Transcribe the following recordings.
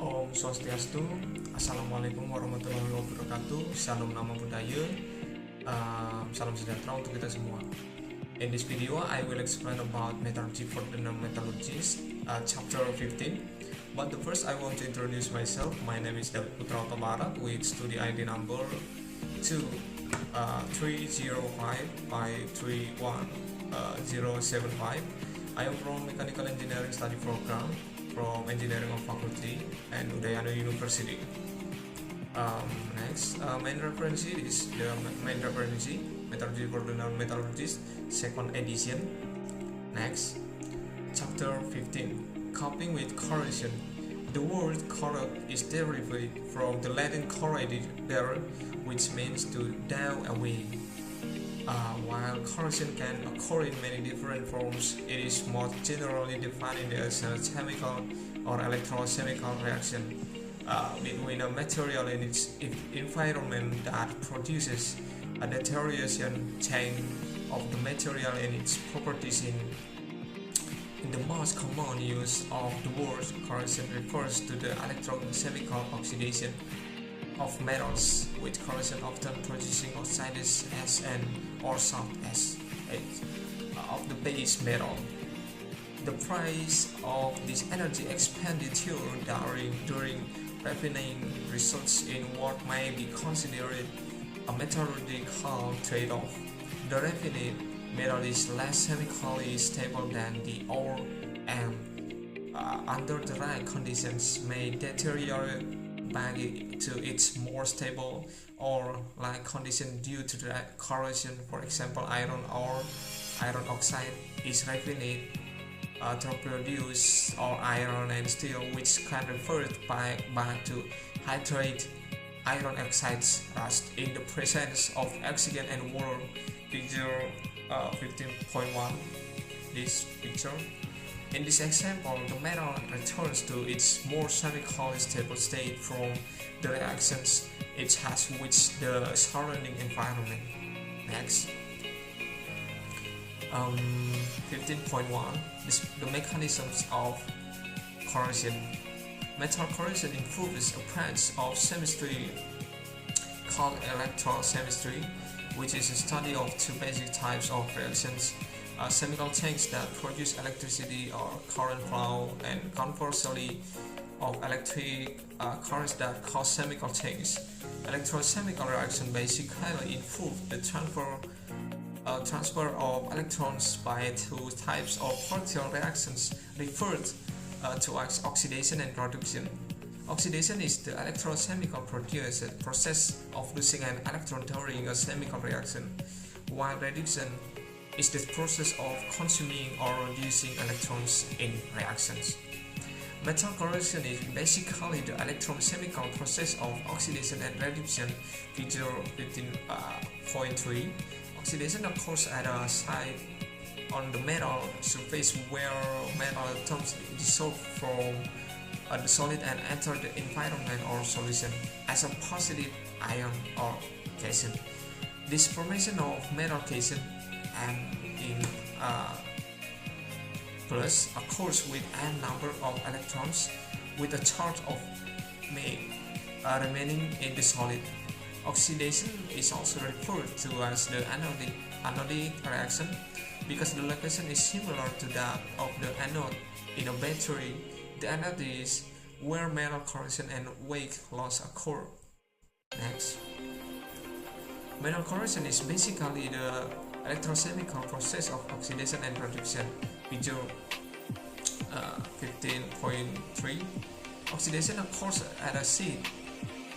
Om Swastiastu, Assalamualaikum warahmatullahi wabarakatuh, Salam Nama Budaya, Salam Sejahtera untuk kita semua. In this video, I will explain about Metallurgy for the Non-Metallurgist, chapter 15. But the first, I want to introduce myself. My name is Putra Hutabarat with Studi ID number 2305531 I am from Mechanical Engineering Study Program from Engineering of Fakultas and Udayana University. Next, main reference is the main reference Metallurgy for the Non-Metallurgist, second edition. Next, chapter 15, coping with corrosion. The word corrode is derived from the Latin corrodere, which means to daw away. While corrosion can occur in many different forms, it is most generally defined as a chemical or electrochemical reaction between a material and its environment that produces a deterioration change of the material and its properties. In the most common use of the word corrosion refers to the electrochemical oxidation of metals, with corrosion often producing oxides Sn or salt S of the base metal. The price of this energy expenditure during refining results in what may be considered a metallurgical trade-off. The refined metal is less chemically stable than the ore and under the right conditions may deteriorate back to its more stable or like condition due to the corrosion. For example, iron ore, iron oxide is refined to produce or iron and steel, which can revert back to hydrate iron oxides rust in the presence of oxygen and water. Picture 15.1. This picture. In this example, the metal returns to its more chemically stable state from the reactions it has with the surrounding environment. Next, 15.1. The mechanisms of corrosion. Metal corrosion involves a branch of chemistry called electrochemistry, which is a study of two basic types of reactions: chemical changes that produce electricity or current flow, and conversely of electric currents that cause chemical changes. Electrochemical reaction basically involve the transfer of electrons by two types of partial reactions referred to as oxidation and reduction. Oxidation is the electrochemical process of losing an electron during a chemical reaction, while reduction is the process of consuming or reducing electrons in reactions. Metal corrosion is basically the electrochemical process of oxidation and reduction. Figure 15.3. Oxidation occurs at a site on the metal surface where metal atoms dissolve from the solid and enter the environment or solution as a positive ion or cation. This formation of metal cation and in plus occurs with n number of electrons with a charge of remaining in the solid. Oxidation is also referred to as the anodic reaction because the location is similar to that of the anode in a battery. The anode is where metal corrosion and weight loss occur. Next, metal corrosion is basically the electrochemical process of oxidation and reduction. Picture 15.3. Oxidation occurs at a seat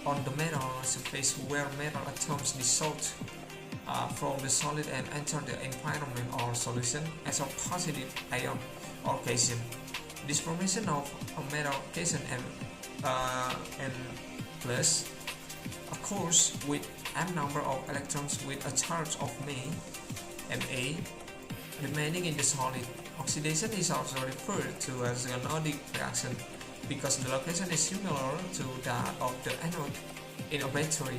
on the metal surface where metal atoms dissolve from the solid and enter the environment or solution as a positive ion or cation. This formation of a metal cation and plus occurs with n number of electrons with a charge of Ma remaining in the solid. Oxidation is also referred to as the anodic reaction because the location is similar to that of the anode in a battery.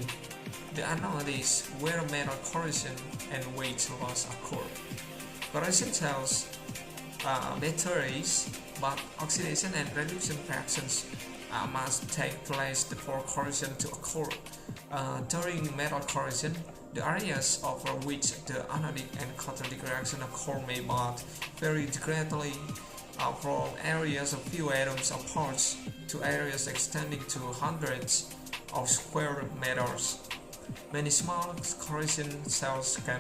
The anode is where metal corrosion and weight loss occur. Corrosion tells batteries, but oxidation and reduction reactions must take place for corrosion to occur. During metal corrosion, the areas over which the anodic and cathodic reaction occur may but vary greatly from areas of few atoms apart to areas extending to hundreds of square meters. Many small corrosion cells can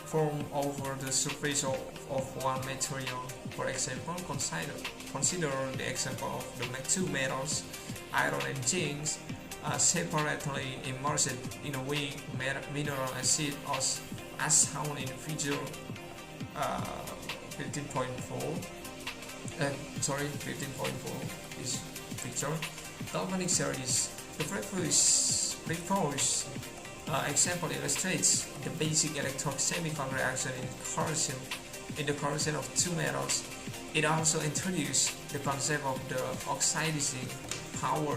form over the surface of one material. For example, consider the example of the two metals, iron and zinc, separately immersed in a weak mineral acid as shown in figure 15.4. 15.4 is picture. Galvanic series. The previous example illustrates the basic electrochemical reaction in the corrosion of two metals. It also introduced the concept of the oxidizing power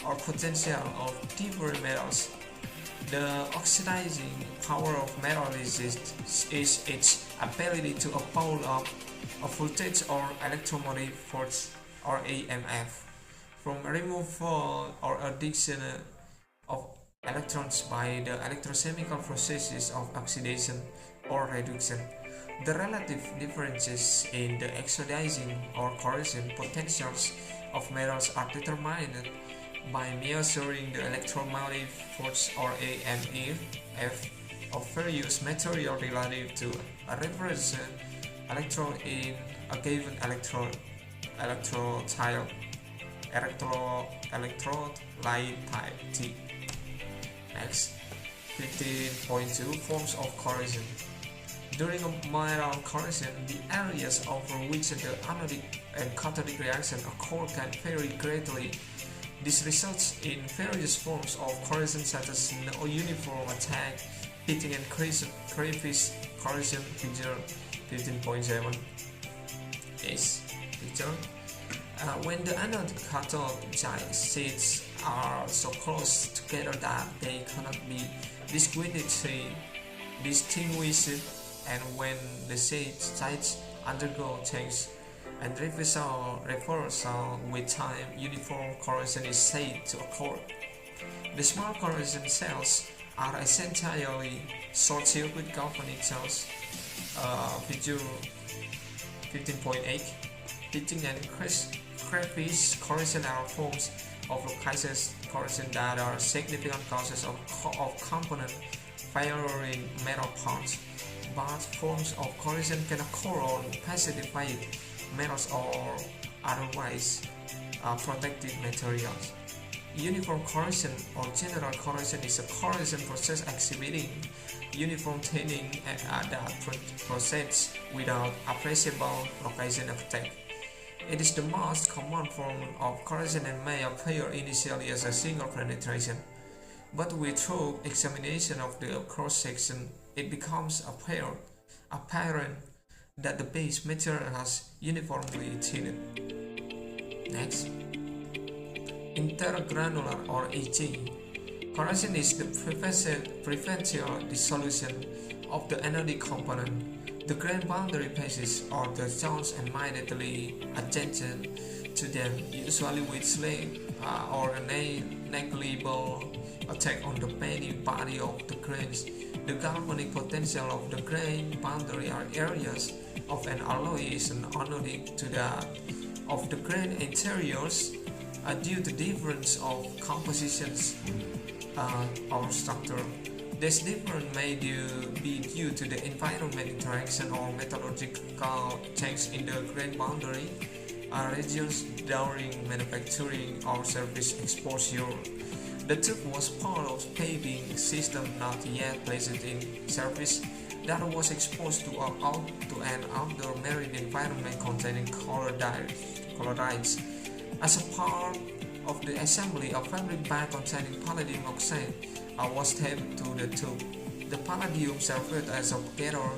or potential of different metals. The oxidizing power of metal is its ability to uphold up a voltage or electromotive force or EMF from removal or addition of electrons by the electrochemical processes of oxidation or reduction. The relative differences in the oxidizing or corrosion potentials of metals are determined by measuring the electromotive force or EMF of various material relative to a reference electron in a given electrolyte type. Next, 15.2 Forms of corrosion. During a metal corrosion, the areas over which the anodic and cathodic reaction occur can vary greatly. This results in various forms of corrosion such as uniform attack, heating and crevice corrosion. Figure 15.7 is picture. When the anode cathode sides are so close together that they cannot be distinguished, and when the sides undergo change and reversal with time, uniform corrosion is said to occur. The small corrosion cells are essentially short-circuit galvanic cells. Figure 15.8. Heating and crevice corrosion are forms of localized corrosion that are significant causes of component failure in metal parts. But forms of corrosion can occur on pacified metals or otherwise protected materials. Uniform corrosion or general corrosion is a corrosion process exhibiting uniform thinning that proceeds without appreciable location attack. It is the most common form of corrosion and may appear initially as a single penetration, but with thorough examination of the cross-section, it becomes apparent that the base material has uniformly thinned. Next, intergranular or EG. Corrosion is the preferential dissolution of the anodic component. The grain boundary passes or the zones immediately adjacent to them, usually with slave or a negligible attack on the penny body of the grains. The galvanic potential of the grain boundary are areas of an alloy is anodic to that of the grain interiors due to difference of compositions or structure. This difference may be due to the environment interaction or metallurgical change in the grain boundary regions during manufacturing or service exposure. The tube was part of paving system not yet placed in service that was exposed to an outdoor marine environment containing chlorides. As a part of the assembly, a fabric bag containing palladium oxide was taped to the tube. The palladium served as a gather.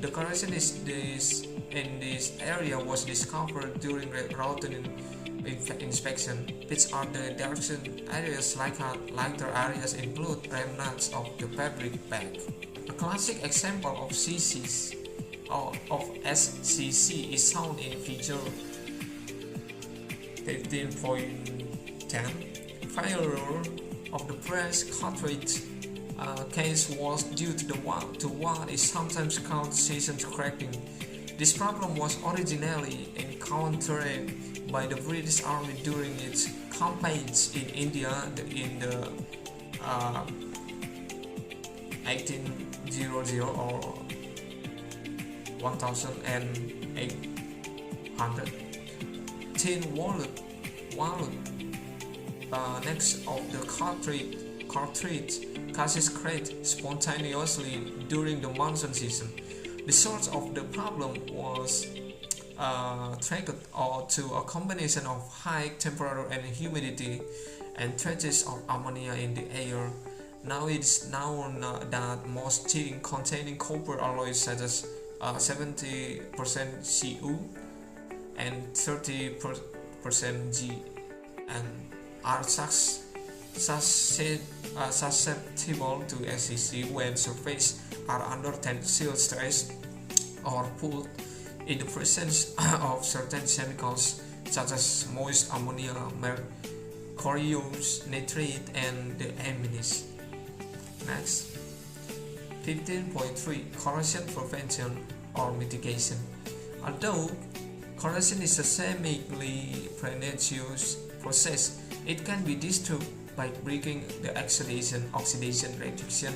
The corrosion in this area was discovered during routine inspection. Which are the direction areas lighter areas include remnants of the fabric bag. A classic example of SCC is shown in figure 15.10 Failure of the press cartridge case was due to what is sometimes called season cracking. This problem was originally encountered by the British Army during its campaigns in India in the 1800 or 1800 tin wallet next of the cartridge cases cracked spontaneously during the monsoon season. The source of the problem was traced to a combination of high temperature and humidity and traces of ammonia in the air. Now it is known that most tin containing copper alloys such as 70% Cu and 30% G and are susceptible to SCC when surfaces are under tensile stress or put in the presence of certain chemicals such as moist ammonia, mercurious nitrate, and the amines. Next, 15.3 Corrosion prevention or mitigation. Although corrosion is a semi-pernicious process, it can be destroyed by breaking the oxidation reduction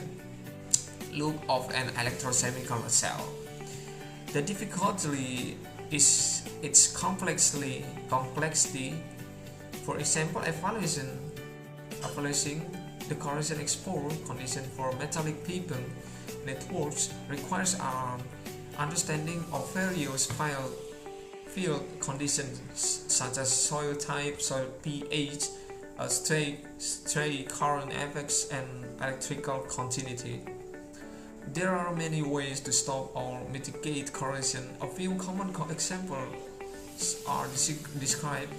loop of an electrochemical cell. The difficulty is its complexity. For example, evaluating the corrosion exposure condition for metallic piping networks requires an understanding of various field conditions such as soil type, soil pH, stray current effects, and electrical continuity. There are many ways to stop or mitigate corrosion. A few common examples are described.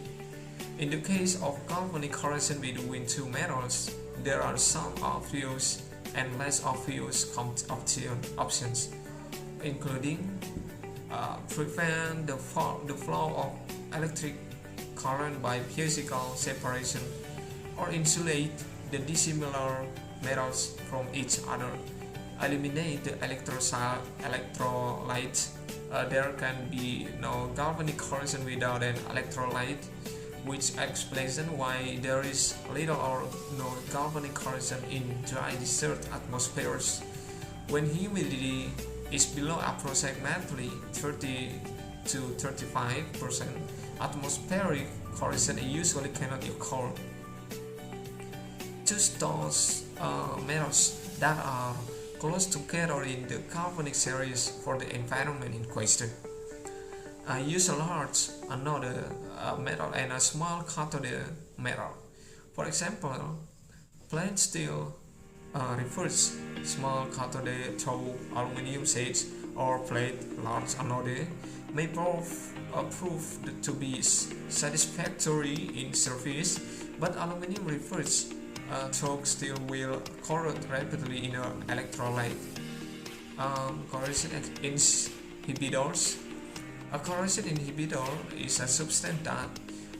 In the case of galvanic corrosion between two metals, there are some obvious and less obvious options, including prevent the flow of electric current by physical separation, or insulate the dissimilar metals from each other, eliminate the electrolyte. There can be no galvanic corrosion without an electrolyte, which explains why there is little or no galvanic corrosion in dry desert atmospheres. When humidity is below approximately 30 to 35%, atmospheric corrosion usually cannot occur. Choose those metals that are close together in the galvanic series for the environment in question. Use a large anode metal and a small cathode metal. For example, plain steel refers small cathode through aluminum sheets, or plate large anode may prove to be satisfactory in surface, but aluminum refers through steel will corrode rapidly in an electrolyte. Corrosion inhibitors. A corrosion inhibitor is a substance that,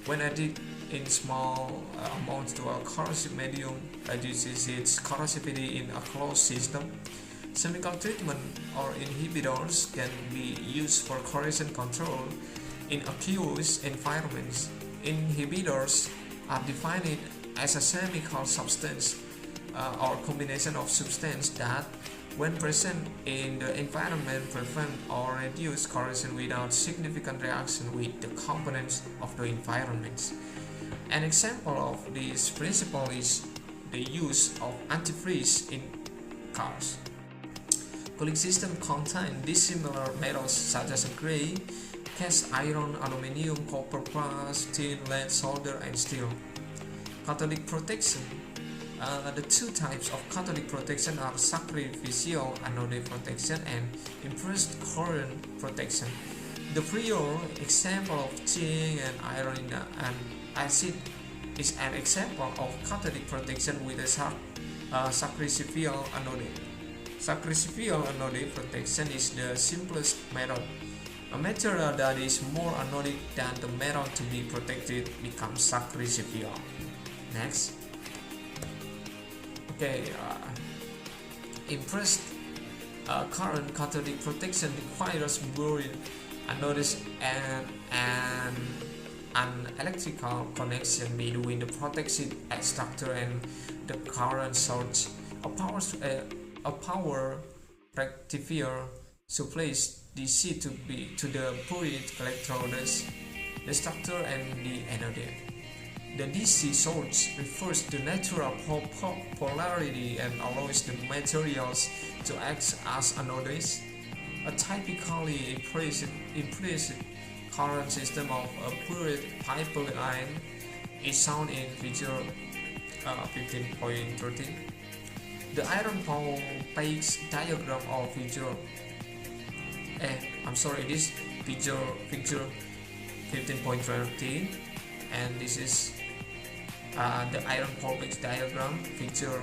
when added in small amounts to a corrosive medium, reduces its corrosivity in a closed system. Chemical treatment or inhibitors can be used for corrosion control in aqueous environments. Inhibitors are defined as a chemical substance or combination of substances that, when present in the environment, prevent or reduce corrosion without significant reaction with the components of the environment. An example of this principle is the use of antifreeze in cars. Cooling systems contain dissimilar metals such as gray, cast iron, aluminum, copper, brass, tin, lead, solder, and steel. Cathodic protection. The two types of cathodic protection are sacrificial anode protection and impulse current protection. The prior example of zinc and iron in an acid is an example of cathodic protection with a sacrificial anode. Sacrificial anode protection is the simplest method. A material that is more anodic than the metal to be protected becomes shock resistant. Next. Okay, impressed current cathodic protection requires buried anodes and an electrical connection between the protected extractor and the current source. A power rectifier supplies DC to the buried electrodes, the structure and the anode. The DC source refers to natural polarity and allows the materials to act as anodes. A typically implicit current system of a buried pipeline is shown in figure 15.13. The iron pole page diagram of this figure 15.13, and this is the iron pole page diagram figure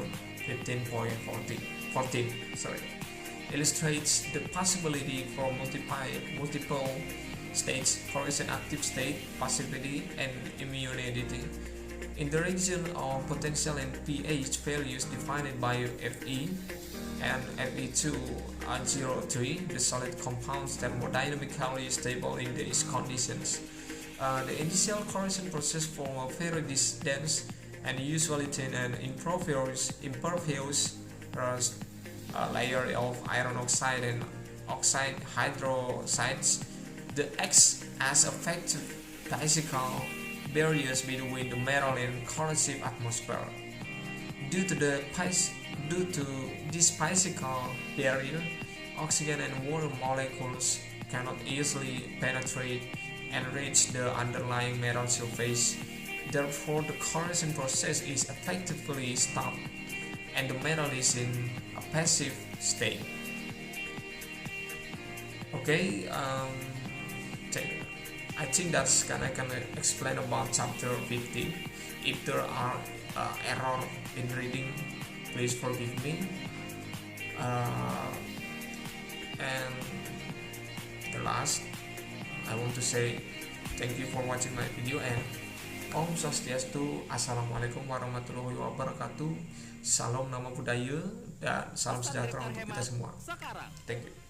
15.14 illustrates the possibility for multiple states: corrosion, active state, passivity, and immunity. In the region of potential and pH values defined by Fe and Fe203, the solid compounds thermodynamically stable in these conditions. The initial corrosion process forms a very dense and usually thin and impervious layer of iron oxide and oxide hydroxides that acts as effective physical barriers between the metal and corrosive atmosphere. Due to this physical barrier, oxygen and water molecules cannot easily penetrate and reach the underlying metal surface. Therefore, the corrosion process is effectively stopped and the metal is in a passive state. Okay, I think that's I can explain about chapter 15. If there are error in reading, please forgive me. And the last, I want to say thank you for watching my video and Om Swastiastu, Assalamualaikum warahmatullahi wabarakatuh. Salam nama budaya dan salam sejahtera untuk kita semua. Thank you.